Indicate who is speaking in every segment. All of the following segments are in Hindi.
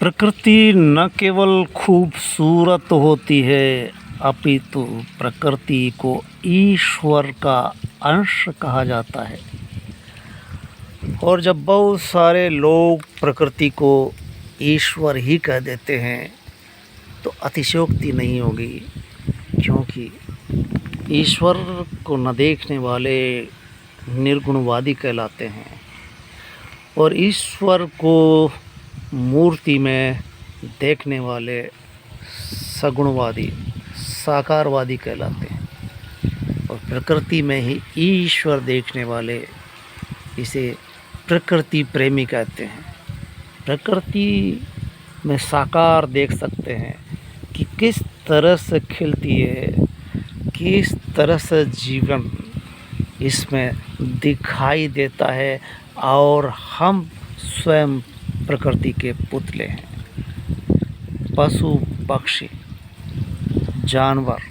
Speaker 1: प्रकृति न केवल खूबसूरत होती है अपितु प्रकृति को ईश्वर का अंश कहा जाता है। और जब बहुत सारे लोग प्रकृति को ईश्वर ही कह देते हैं तो अतिशयोक्ति नहीं होगी, क्योंकि ईश्वर को न देखने वाले निर्गुणवादी कहलाते हैं और ईश्वर को मूर्ति में देखने वाले सगुणवादी साकारवादी कहलाते हैं। और प्रकृति में ही ईश्वर देखने वाले इसे प्रकृति प्रेमी कहते हैं। प्रकृति में साकार देख सकते हैं कि किस तरह से खिलती है, किस तरह से जीवन इसमें दिखाई देता है और हम स्वयं प्रकृति के पुतले हैं। पशु पक्षी जानवर,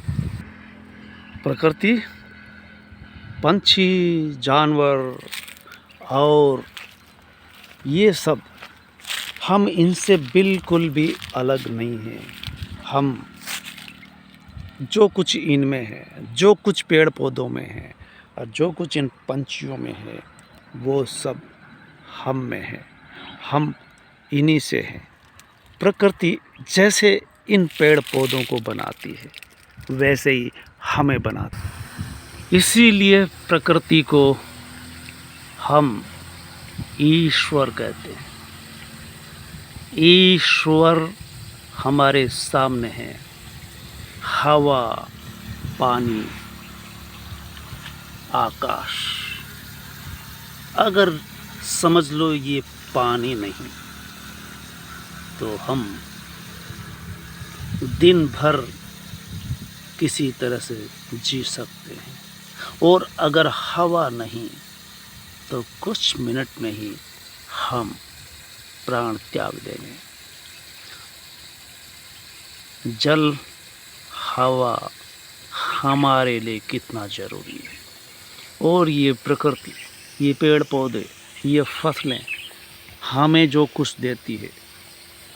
Speaker 1: प्रकृति पंछी जानवर और ये सब हम इनसे बिल्कुल भी अलग नहीं हैं। हम जो कुछ इनमें है, जो कुछ पेड़ पौधों में है और जो कुछ इन पंछियों में है, वो सब हम में है। हम इन्हीं से हैं। प्रकृति जैसे इन पेड़ पौधों को बनाती है वैसे ही हमें बनाती है। इसीलिए प्रकृति को हम ईश्वर कहते हैं। ईश्वर हमारे सामने है। हवा, पानी, आकाश। अगर समझ लो ये पानी नहीं तो हम दिन भर किसी तरह से जी सकते हैं, और अगर हवा नहीं तो कुछ मिनट में ही हम प्राण त्याग देंगे। जल, हवा हमारे लिए कितना ज़रूरी है। और ये प्रकृति, ये पेड़ पौधे, ये फसलें हमें जो कुछ देती है,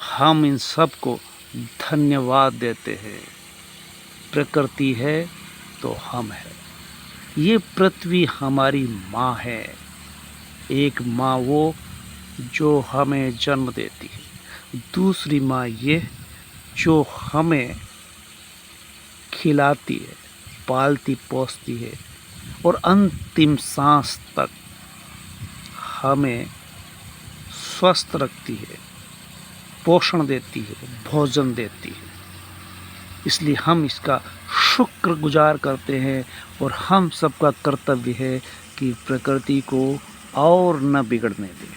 Speaker 1: हम इन सब को धन्यवाद देते हैं। प्रकृति है तो हम हैं। ये पृथ्वी हमारी माँ है। एक माँ वो जो हमें जन्म देती है, दूसरी माँ ये जो हमें खिलाती है, पालती पोसती है और अंतिम सांस तक हमें स्वस्थ रखती है, पोषण देती है, भोजन देती है। इसलिए हम इसका शुक्रगुजार करते हैं और हम सबका कर्तव्य है कि प्रकृति को और न बिगड़ने दें।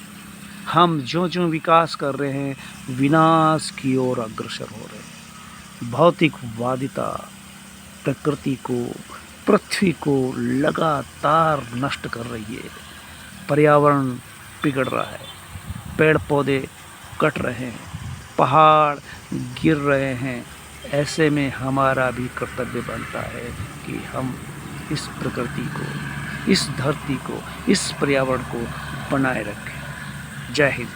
Speaker 1: हम जो विकास कर रहे हैं विनाश की ओर अग्रसर हो रहे हैं। भौतिकवादिता प्रकृति को, पृथ्वी को लगातार नष्ट कर रही है। पर्यावरण बिगड़ रहा है, पेड़ पौधे कट रहे हैं, पहाड़ गिर रहे हैं। ऐसे में हमारा भी कर्तव्य बनता है कि हम इस प्रकृति को, इस धरती को, इस पर्यावरण को बनाए रखें। जय हिंद।